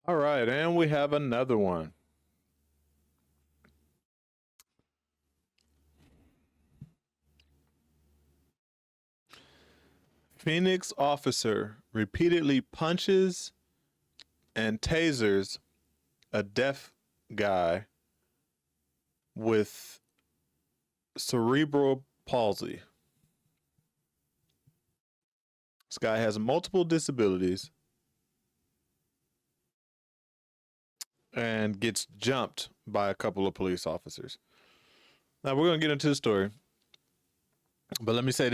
All right, and we have another one. Phoenix officer repeatedly punches and tasers a deaf guy with cerebral palsy. This guy has multiple disabilities and gets jumped by a couple of police officers. Now we're going to get into the story, but let me say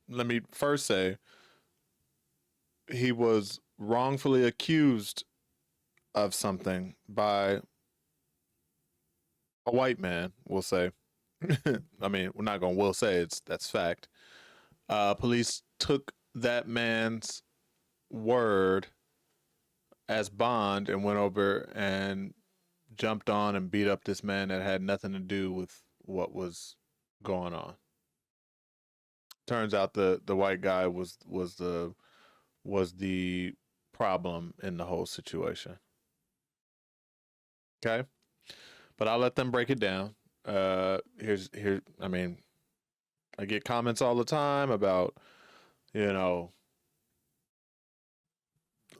let me first say he was wrongfully accused of something by a white man, we'll say. I mean, we're not going to will say, that's fact. Police took that man's word as bond and went over and jumped on and beat up this man that had nothing to do with what was going on. Turns out the white guy was the problem in the whole situation. Okay, but I'll let them break it down. I mean, I get comments all the time about,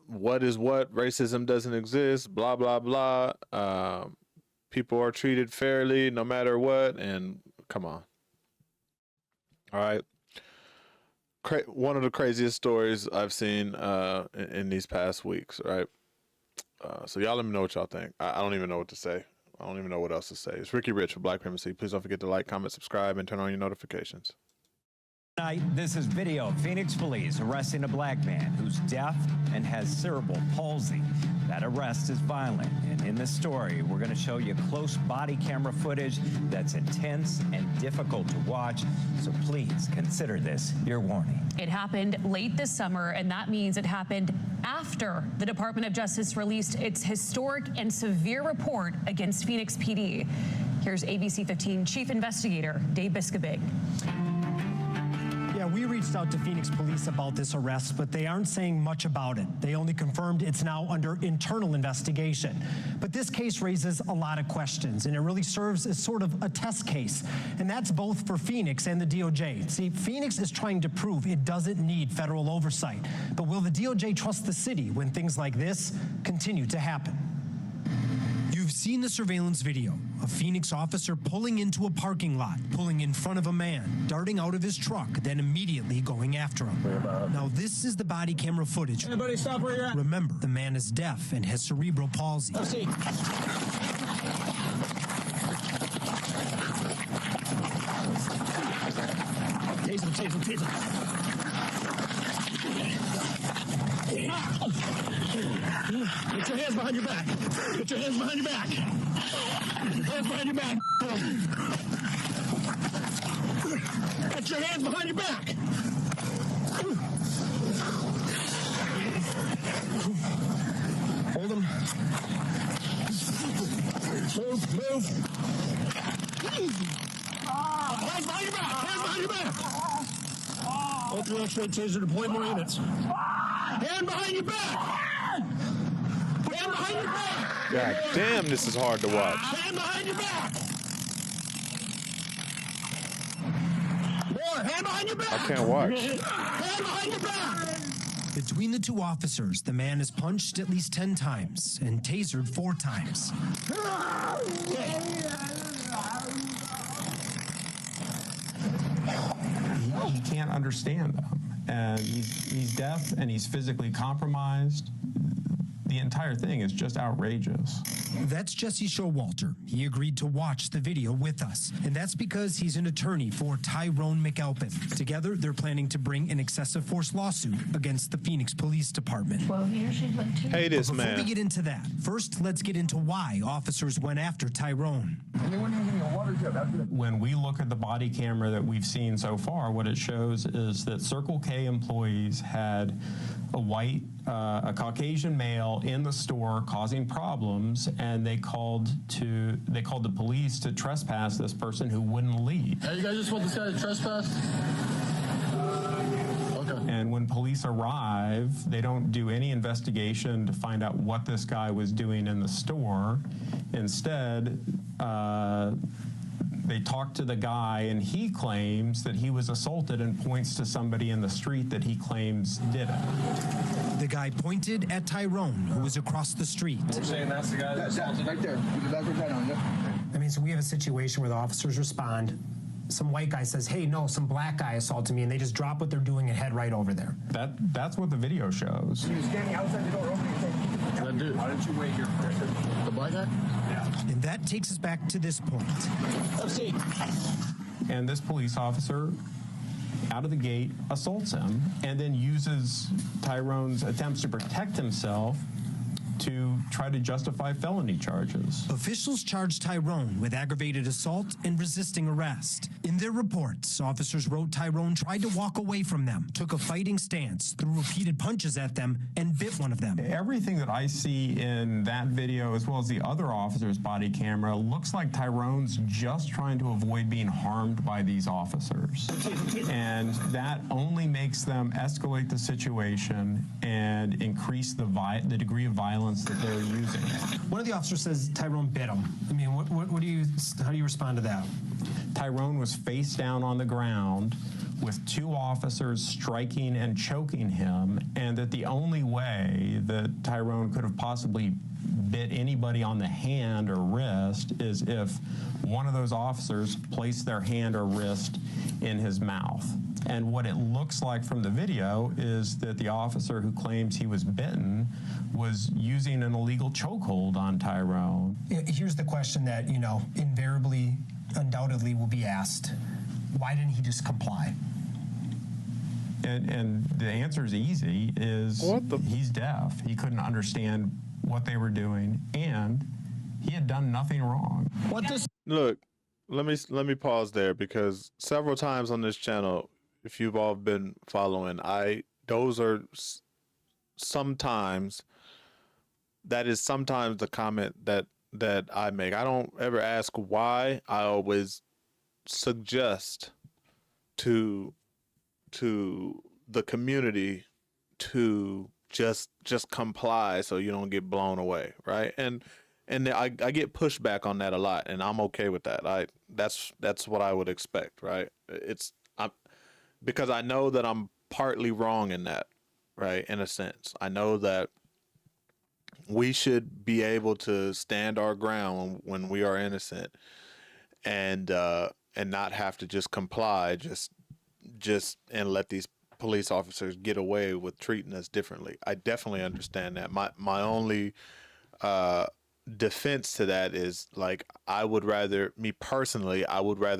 what is what, racism doesn't exist, blah blah blah. People are treated fairly no matter what, and come on. All right. One of the craziest stories I've seen in these past weeks, right? So y'all let me know what y'all think. I don't even know what to say. I don't even know what else to say. It's Ricky Rich for Black Primacy. Please don't forget to like, comment, subscribe, and turn on your notifications. Tonight, this is video of Phoenix police arresting a black man who's deaf and has cerebral palsy. That arrest is violent, and in this story, we're going to show you close body camera footage that's intense and difficult to watch, so please consider this your warning. It happened late this summer, and that means it happened after the Department of Justice released its historic and severe report against Phoenix PD. Here's ABC 15 Chief Investigator Dave Biscobig. Yeah, we reached out to Phoenix police about this arrest, but they aren't saying much about it. They only confirmed it's now under internal investigation. But this case raises a lot of questions, and it really serves as sort of a test case. And that's both for Phoenix and the DOJ. See, Phoenix is trying to prove it doesn't need federal oversight. But will the DOJ trust the city when things like this continue to happen? You've seen the surveillance video. A Phoenix officer pulling into a parking lot, pulling in front of a man, darting out of his truck, then immediately going after him. Now, this is the body camera footage. Everybody stop where you're at. Remember, the man is deaf and has cerebral palsy. Let's see. Tase him. Get your hands behind your back. Get your hands behind your back. Hands behind your back. Get your hands behind your back. Hold them. Move. Hands behind your back. Hands behind your back. Ultra X-ray taser deploy more units. Hand behind your back! Hand behind your back! God damn, this is hard to watch. Hand behind your back! More, hand behind your back! I can't watch. Hand behind your back! Between the two officers, the man is punched at least 10 times and tasered 4 times. He can't understand them. And he's deaf and he's physically compromised. The entire thing is just outrageous. That's Jesse Showalter. He agreed to watch the video with us. And that's because he's an attorney for Tyron Mcalpin. Together, they're planning to bring an excessive force lawsuit against the Phoenix Police Department. Well, Hey, this man. Before we get into that, first, let's get into why officers went after Tyron. When we look at the body camera that we've seen so far, what it shows is that Circle K employees had a Caucasian male in the store causing problems, and they called the police to trespass this person who wouldn't leave. Hey, you guys just want this guy to trespass? Okay. And when police arrive, they don't do any investigation to find out what this guy was doing in the store. Instead, they talk to the guy, and he claims that he was assaulted and points to somebody in the street that he claims did it. The guy pointed at Tyron, who was across the street. We're saying that's the guy that assaulted right there. Put the backwards right on, I mean, so we have a situation where the officers respond. Some white guy says, hey, no, some black guy assaulted me, and they just drop what they're doing and head right over there. That's what the video shows. He was standing outside the door opening. That dude. Why don't you wait here first? The black guy? And that takes us back to this point. Let's see. And this police officer, out of the gate, assaults him and then uses Tyrone's attempts to protect himself to try to justify felony charges. Officials charged Tyron with aggravated assault and resisting arrest. In their reports, officers wrote Tyron tried to walk away from them, took a fighting stance, threw repeated punches at them, and bit one of them. Everything that I see in that video, as well as the other officer's body camera, looks like Tyrone's just trying to avoid being harmed by these officers. And that only makes them escalate the situation and increase the degree of violence that they're using. One of the officers says Tyron bit him. I mean, how do you respond to that? Tyron was face down on the ground with two officers striking and choking him, and that the only way that Tyron could have possibly bit anybody on the hand or wrist is if one of those officers placed their hand or wrist in his mouth. And what it looks like from the video is that the officer who claims he was bitten was using an illegal chokehold on Tyron. Here's the question that, invariably, undoubtedly will be asked. Why didn't he just comply? And the answer is easy, he's deaf. He couldn't understand what they were doing, and he had done nothing wrong. Look, let me pause there, because several times on this channel, if you've all been following, those are sometimes, that is sometimes the comment that I make. I don't ever ask why. I always suggest to the community to just comply so you don't get blown away, right? And I get pushback on that a lot, and I'm okay with that. That's what I would expect, right? Because I know that I'm partly wrong in that, right? In a sense, I know that we should be able to stand our ground when we are innocent, and not have to just comply, just and let these police officers get away with treating us differently. I definitely understand that. My only defense to that is, like, I would rather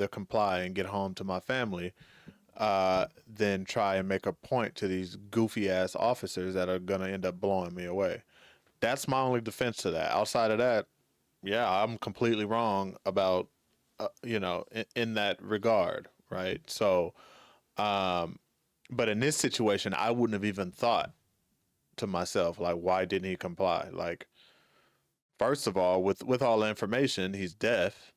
comply and get home to my family than try and make a point to these goofy ass officers that are gonna end up blowing me away. That's my only defense to that. Outside of that, yeah, I'm completely wrong about in that regard, right? So but in this situation, I wouldn't have even thought to myself, like, why didn't he comply? Like, first of all, with all the information, he's deaf.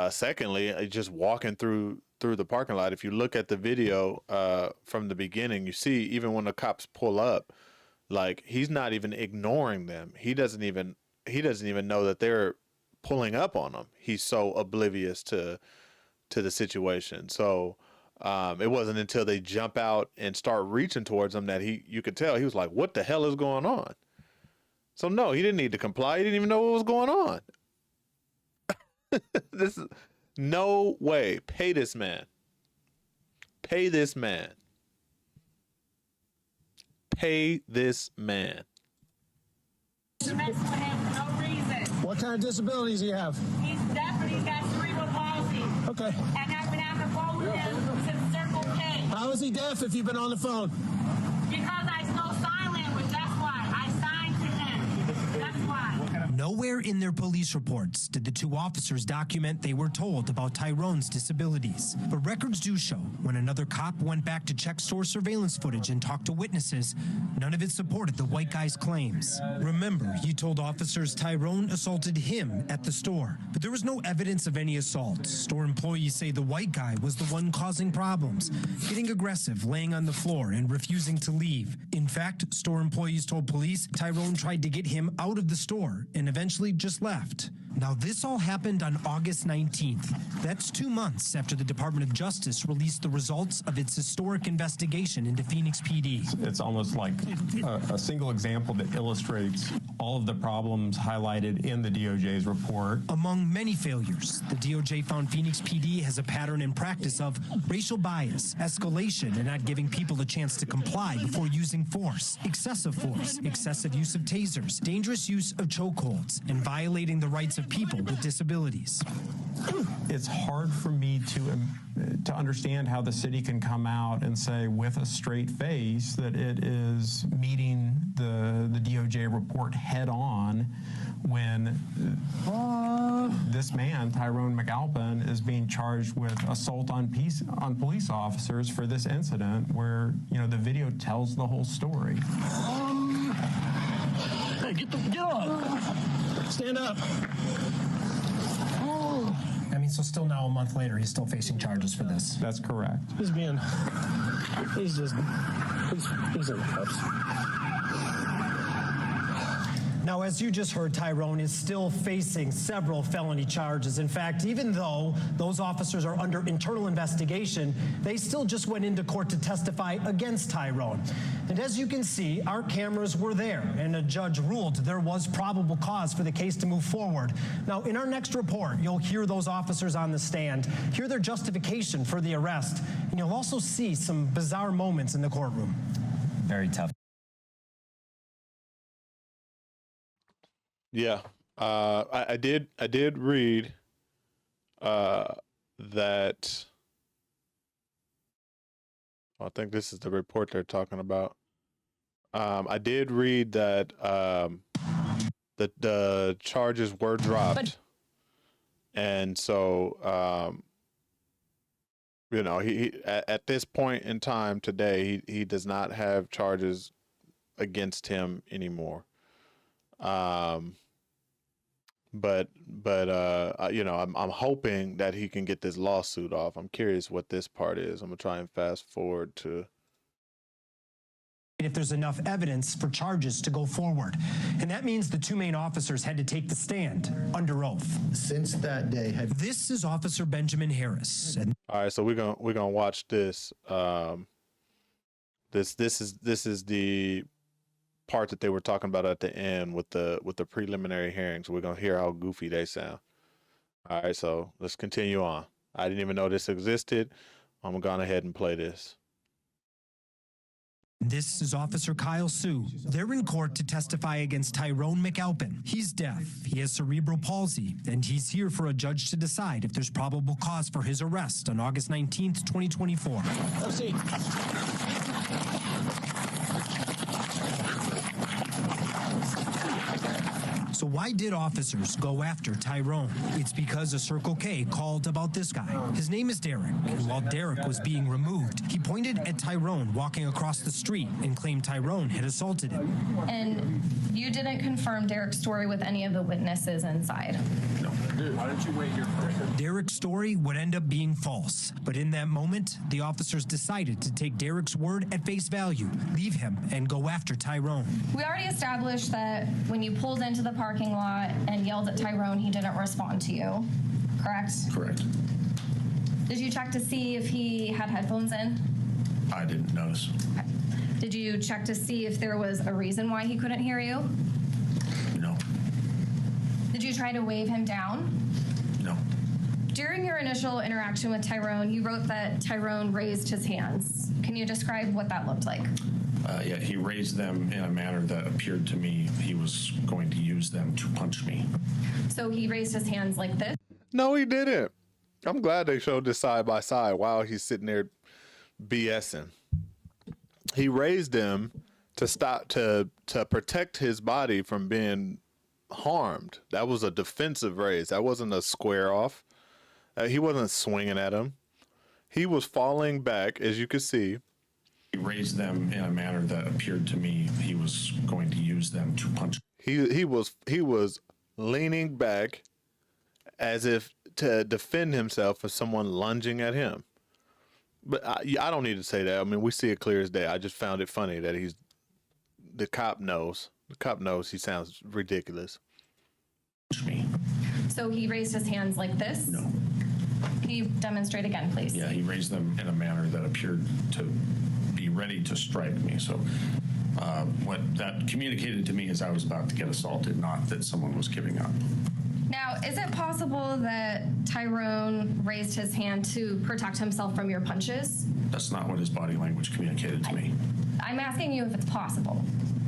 Secondly, just walking through the parking lot, if you look at the video from the beginning, you see even when the cops pull up, like, he's not even ignoring them. He doesn't even know that they're pulling up on him. He's so oblivious to the situation. So it wasn't until they jump out and start reaching towards him that you could tell he was like, what the hell is going on? So no, he didn't need to comply. He didn't even know what was going on. This is no way. Pay this man. Pay this man. Pay this man. Mess with him for no reason. What kind of disabilities do you have? He's deaf and he's got cerebral palsy. Okay. And I've been on the phone with him since Circle K. How is he deaf if you've been on the phone? Because I know sign language. That's why. I signed to him. That's why. No Nowhere in their police reports did the two officers document they were told about Tyron's disabilities. But records do show when another cop went back to check store surveillance footage and talk to witnesses, none of it supported the white guy's claims. Remember, he told officers Tyron assaulted him at the store, but there was no evidence of any assault. Store employees say the white guy was the one causing problems, getting aggressive, laying on the floor, and refusing to leave. In fact, store employees told police Tyron tried to get him out of the store and eventually just left. Now, this all happened on August 19th. That's 2 months after the Department of Justice released the results of its historic investigation into Phoenix PD. It's almost like a single example that illustrates all of the problems highlighted in the DOJ's report. Among many failures, the DOJ found Phoenix PD has a pattern and practice of racial bias, escalation, and not giving people a chance to comply before using force, excessive use of tasers, dangerous use of chokeholds, and violating the rights of people with disabilities. It's hard for me to understand how the city can come out and say with a straight face that it is meeting the DOJ report head on when this man, Tyron Mcalpin, is being charged with assault on police officers for this incident where, you know, the video tells the whole story. Hey, get up. Stand up. I mean, so still now, a month later, he's still facing charges for this. That's correct. He's in cuffs. Now, as you just heard, Tyron is still facing several felony charges. In fact, even though those officers are under internal investigation, they still just went into court to testify against Tyron. And as you can see, our cameras were there, and a judge ruled there was probable cause for the case to move forward. Now, in our next report, you'll hear those officers on the stand, hear their justification for the arrest, and you'll also see some bizarre moments in the courtroom. Very tough. Yeah, I did read that. I think this is the report they're talking about. I did read that the charges were dropped, and so you know, he at this point in time today, he does not have charges against him anymore. But you know, I'm hoping that he can get this lawsuit off. I'm curious what this part is. I'm gonna try and fast forward to. If there's enough evidence for charges to go forward. And that means the two main officers had to take the stand under oath. Since that day, This is Officer Benjamin Harris. And All right, so we're gonna watch this. This is the part that they were talking about at the end with the preliminary hearings. We're gonna hear how goofy they sound. All right, so let's continue on. I didn't even know this existed. I'm gonna go ahead and play this. This is Officer Kyle Sue. They're in court to testify against Tyron Mcalpin. He's deaf, he has cerebral palsy, and he's here for a judge to decide if there's probable cause for his arrest on August 19th, 2024. Let's see. So why did officers go after Tyron? It's because a Circle K called about this guy. His name is Derek, and while Derek was being removed, he pointed at Tyron walking across the street and claimed Tyron had assaulted him. And you didn't confirm Derek's story with any of the witnesses inside? No. Dude, why don't you wait here for a second? Derek's story would end up being false, but in that moment, the officers decided to take Derek's word at face value, leave him, and go after Tyron. We already established that when you pulled into the parking lot and yelled at Tyron, he didn't respond to you, correct? correct. Did you check to see if he had headphones in? I didn't notice. Okay. Did you check to see if there was a reason why he couldn't hear you? No. Did you try to wave him down? No. During your initial interaction with Tyron, you wrote that Tyron raised his hands. Can you describe what that looked like? Yeah, he raised them in a manner that appeared to me he was going to use them to punch me. So he raised his hands like this? No, he didn't. I'm glad they showed this side by side while he's sitting there BSing. He raised them to stop to protect his body from being harmed. That was a defensive raise. That wasn't a square off. He wasn't swinging at him. He was falling back, as you could see. He raised them in a manner that appeared to me he was going to use them to punch. He was leaning back as if to defend himself from someone lunging at him. But I don't need to say that. I mean, we see it clear as day. I just found it funny that the cop knows. The cop knows he sounds ridiculous. Me. So he raised his hands like this? No. Can you demonstrate again, please? Yeah, he raised them in a manner that appeared to be ready to strike me. So what that communicated to me is I was about to get assaulted, not that someone was giving up. Now, is it possible that Tyron raised his hand to protect himself from your punches? That's not what his body language communicated to me. I'm asking you if it's possible.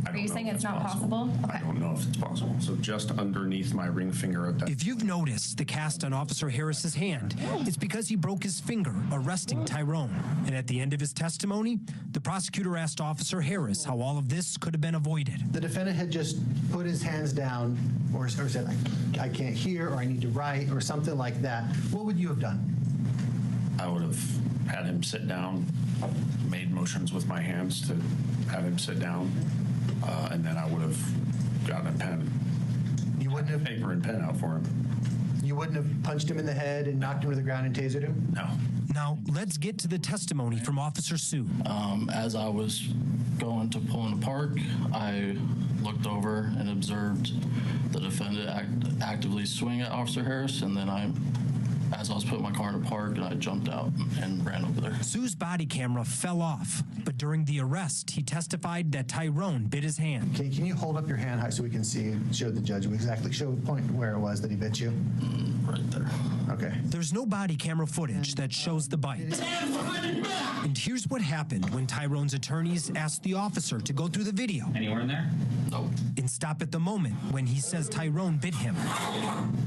Are you saying it's not possible? I don't know if it's possible. So just underneath my ring finger at that. If you've noticed the cast on Officer Harris's hand, it's because he broke his finger arresting Tyron. And at the end of his testimony, the prosecutor asked Officer Harris how all of this could have been avoided. The defendant had just put his hands down or said, I can't hear, or I need to write, or something like that. What would you have done? I would have had him sit down, made motions with my hands to have him sit down, and then I would have gotten a pen. You wouldn't have paper and pen out for him. You wouldn't have punched him in the head and knocked him to the ground and tasered him? No. Now, let's get to the testimony from Officer Sue. As I was going to pull in the park, I looked over and observed the defendant actively swing at Officer Harris, and then as I was putting my car in the park, and I jumped out and ran over there. Sue's body camera fell off, but during the arrest, he testified that Tyron bit his hand. Can you hold up your hand high so we can see, show the judge exactly, point where it was that he bit you? Right there. Okay. There's no body camera footage that shows the bite. And here's what happened when Tyron's attorneys asked the officer to go through the video. Anywhere in there? No. And stop at the moment when he says Tyron bit him.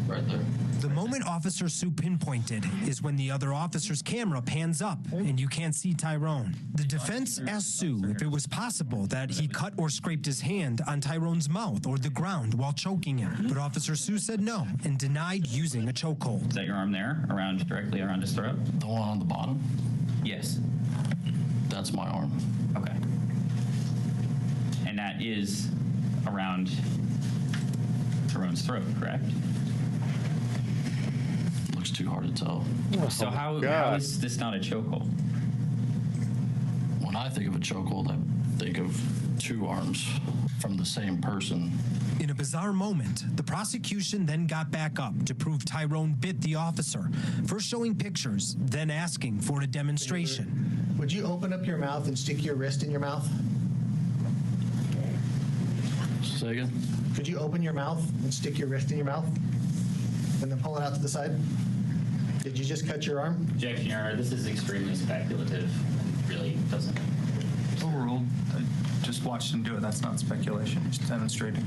Right there. The moment Officer Sue pinpointed is when the other officer's camera pans up and you can't see Tyron. The defense asked Sue if it was possible that he cut or scraped his hand on Tyron's mouth or the ground while choking him. But Officer Sue said no and denied using a chokehold. Is that your arm there, directly around his throat? The one on the bottom? Yes. That's my arm. Okay. And that is around Tyron's throat, correct? Looks too hard to tell. So how is this not a chokehold? When I think of a chokehold, I think of two arms from the same person. In a bizarre moment, the prosecution then got back up to prove Tyron bit the officer, first showing pictures, then asking for a demonstration. Would you open up your mouth and stick your wrist in your mouth? Say again? Could you open your mouth and stick your wrist in your mouth? And then pull it out to the side? Did you just cut your arm? Objection, Your Honor. This is extremely speculative. It really doesn't. Overruled. I just watched him do it. That's not speculation. He's demonstrating.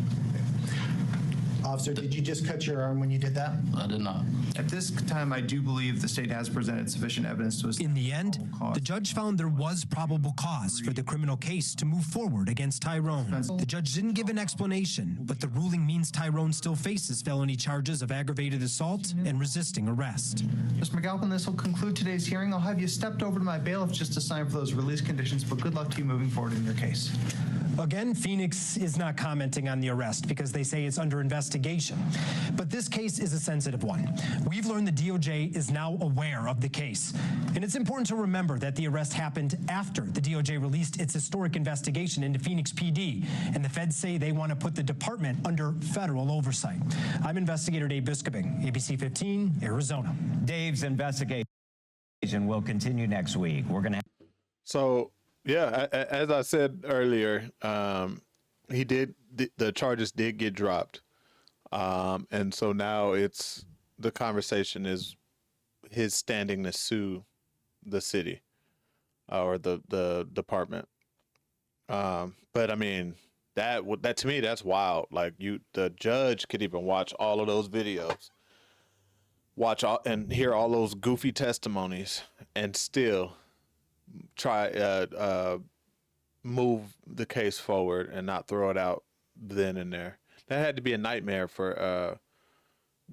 Officer, did you just cut your arm when you did that? I did not. At this time, I do believe the state has presented sufficient evidence to establish. In the end, the judge found there was probable cause for the criminal case to move forward against Tyron. The judge didn't give an explanation, but the ruling means Tyron still faces felony charges of aggravated assault and resisting arrest. Mr. Mcalpin, this will conclude today's hearing. I'll have you stepped over to my bailiff just to sign for those release conditions, but good luck to you moving forward in your case. Again, Phoenix is not commenting on the arrest because they say it's under investigation. But this case is a sensitive one. We've learned the DOJ is now aware of the case. And it's important to remember that the arrest happened after the DOJ released its historic investigation into Phoenix PD. And the feds say they want to put the department under federal oversight. I'm investigator Dave Biskobing, ABC 15, Arizona. Dave's investigation will continue next week. We're going to So, yeah, as I said earlier, the charges did get dropped. And so now the conversation is his standing to sue the city or the department. But I mean, that to me, that's wild. Like the judge could even watch all of those videos, and hear all those goofy testimonies and still try move the case forward and not throw it out then and there. That had to be a nightmare for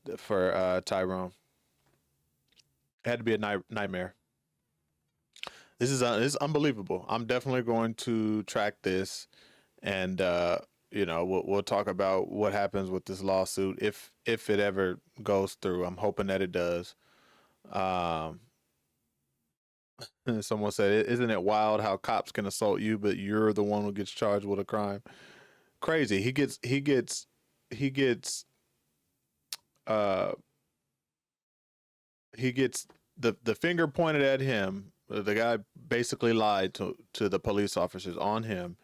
Tyron. It had to be a nightmare. This is unbelievable. I'm definitely going to track this, and you know, we'll talk about what happens with this lawsuit if it ever goes through. I'm hoping that it does. Someone said, "Isn't it wild how cops can assault you, but you're the one who gets charged with a crime?" Crazy. He gets the finger pointed at him. The guy basically lied to the police officers on him.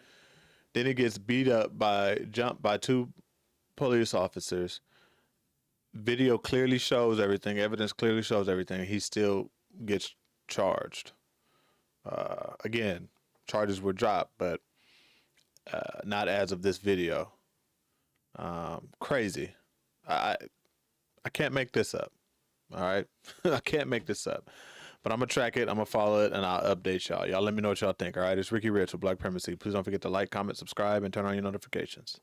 Then he gets beat up jumped by two police officers. Video clearly shows everything. Evidence clearly shows everything. He still gets charged. Again, charges were dropped, but not as of this video. Crazy. I can't make this up. All right. I can't make this up, but I'm gonna track it. I'm gonna follow it, and I'll update y'all. Y'all let me know what y'all think. All right. It's Ricky Rich with Black Primacy. Please don't forget to like, comment, subscribe, and turn on your notifications.